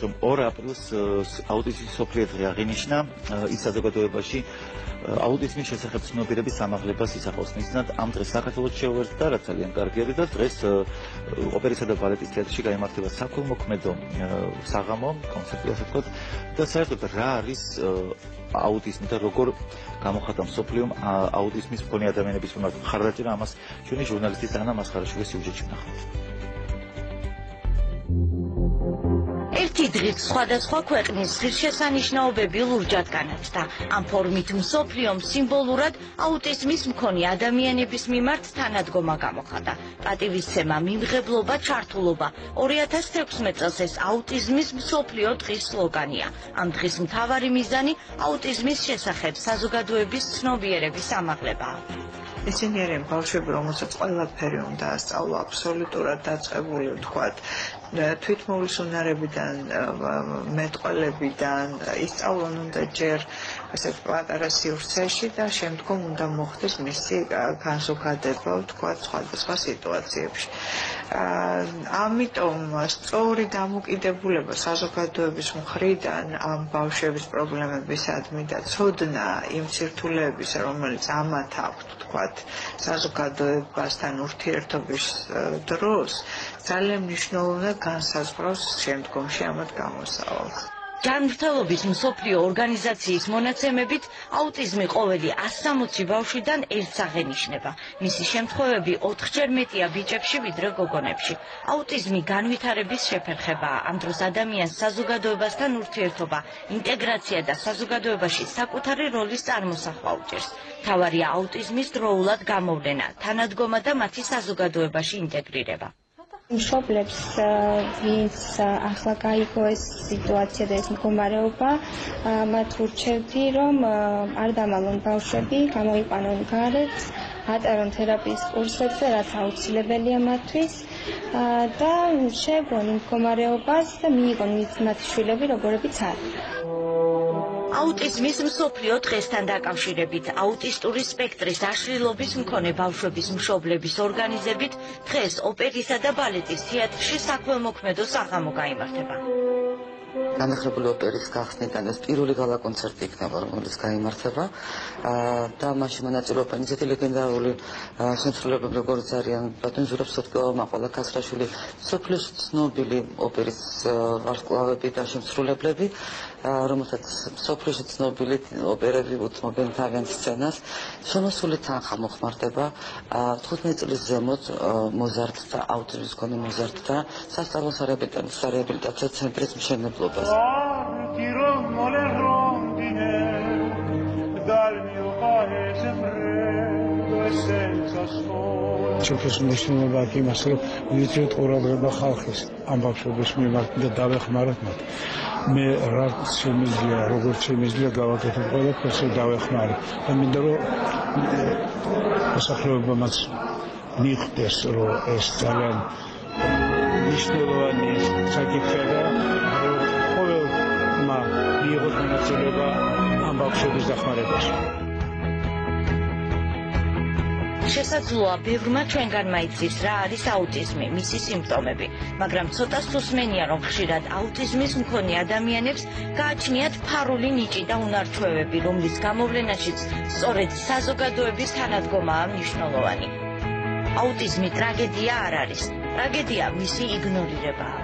რომ 2 აპრილს აუტიზმის მსოფლიო დღე აღინიშნა ის საზოგადოებაში აუტიზმის შესახებ ცნობიერების ამაღლებას ისახავს მიზნად. ამ დღეს საქართველოს შეუერთდა, რაც ძალიან კარგი არის და დღეს ოპერისა და ბალეტის თეატრში გაიმართება საქველმოქმედო საღამო კონცერტი, ასე ვთქვათ, და საერთოდ რა არის აუტიზმი და როგორ გამოხატა მსოფლიომ აუტიზმის მქონე ადამიანების მიმართ მხარდაჭერა, ამას ჩვენი ჟურნალისტი დანა მასხარაშვილის სიუჟეტში ვნახავთ. ერთი დღით სხვადასხვა ქვეყნის ღირსშესანიშნაობები ლურჯად განათდა. ამ ფორმით მსოფლიომ სიმბოლურად აუტიზმის მქონე ადამიანების მიმართ თანადგომა გამოხატა. პატივისცემა, მიმღებლობა, ჩართულობა. 2016 წელს ეს აუტიზმის მსოფლიო დღის სლოგანია. ამ დღის მთავარი მიზანი აუტიზმის შესახებ საზოგადოების ცნობიერების ამაღლებაა. ისინი არიან ბავშვები, რომელსაც ყველაფერი უნდა ასწავლა, აბსოლუტურად დაწყებული, ვთქვათ, თვითმოვლის უნარებიდან, მეტყველებიდან, ისწავლონ უნდა ჯერ ასე პატარა სივრცეში და შემდგომ უნდა მოხდეს მისი განზოგადება, ვთქვათ, სხვადასხვა სიტუაციებში. ამიტომ სწორი დამოკიდებულება საზოგადოების მხრიდან ამ ბავშვების პრობლემებისადმი და ცოდნა იმ სირთულეების, რომელიც ამათ აქვთ, ვთქვათ, საზოგადოებასთან ურთიერთობის დროს ძალიან მნიშვნელოვნად განსაზღვრავს შემდგომში ამათ გამოსავალს. ჯანმრთელობის მსოფლიო ორგანიზაციის მონაცემებით აუტიზმი ყოველი 160 ბავშვიდან ერთს აღენიშნება. მისი შემთხვევები 4-ჯერ მეტია ბიჭებში ვიდრე გოგონებში. აუტიზმი განვითარების შეფერხებაა. ამ დროს ადამიანს საზოგადოებასთან ურთიერთობა, ინტეგრაცია და საზოგადოებაში საკუთარი როლის წარმოსახვა უჭერს. მთავარია აუტიზმის დროულად გამოვლენა, თანადგომა და მათი საზოგადოებაში ინტეგრირება. მშობლებს, ვინც ახლა გაიგო ეს სიტუაცია და ეს მდგომარეობა, მათ ურჩევდი, რომ არ დამალონ ბავშვები, გამოიყვანონ გარეთ, ატარონ თერაპიის კურსებზე, რაც აუცილებელია მათთვის და შეებრონ იმ მდგომარეობას და მიიღონ მათი შვილები, როგორებიც არის. აუტიზმის მსოფლიო დღესთან დაკავშირებით აუტისტური სპექტრის აშლილობის მქონე ბავშვების მშობლების ორგანიზებით დღეს ოპერისა და ბალეტის თეატრში საქველმოქმედო საღამო გაიმართება. განახლებული ოპერის გახსნიდან ეს პირველი გალა კონცერტი იქნება, რომელიც გაიმართება და მაშინ მონაწილეობენ ისეთი ლეგენდარული შემსრულებლები, როგორც არიან ბატონ ზურაბ სოტკივა, მაყოლა ქასრაშვილი, მსოფლიოში ცნობილი ოპერის ვარსკვლავები და შემსრულებლები, რომელსაც მსოფლიოში ცნობილი ოპერები უთმობენ თავიანთ სცენას. შემოსული თანხა მოხმარდება 15 წლის ზემოთ მოზარდთა, აუტიზმის მქონე მოზარდთა სასწავლო სარეაბილიტაციო ცენტრის მშენებლობას. ჩვენს მნიშვნელობა აქ იმას, რომ ვიძრეთ ყურადღება ხალხის ამ ბავშვების მიმართ და დავეხმაროთ მათ. მე რაც შემიძლია, როგორც შემიძლია გავაკეთებ ყველაფერს და დავეხმაროთ. და მინდა რომ მოსახლეობამაც მიხვდეს, რომ ეს ძალიან მნიშვნელოვანი საკითხია და ყოველმა მიიღოს მონაწილეობა ამ ბავშვების დახმარებაში. შესაძლოა ბევრმა ჩვენგან მაიცის რა არის აუტიზმი, მისი სიმპტომები, მაგრამ ცოტა სუსმენია, რომ ხშირად აუტიზმის მქონე ადამიანებს გააჩნიათ ფარული ნიჭი და უნარჩვევები, რომლის გამოვლენაშიც სწორედ საზოგადოების თანადგომაა მნიშვნელოვანი. აუტიზმი ტრაგედია არ არის, ტრაგედია მისი იგნორირებაა.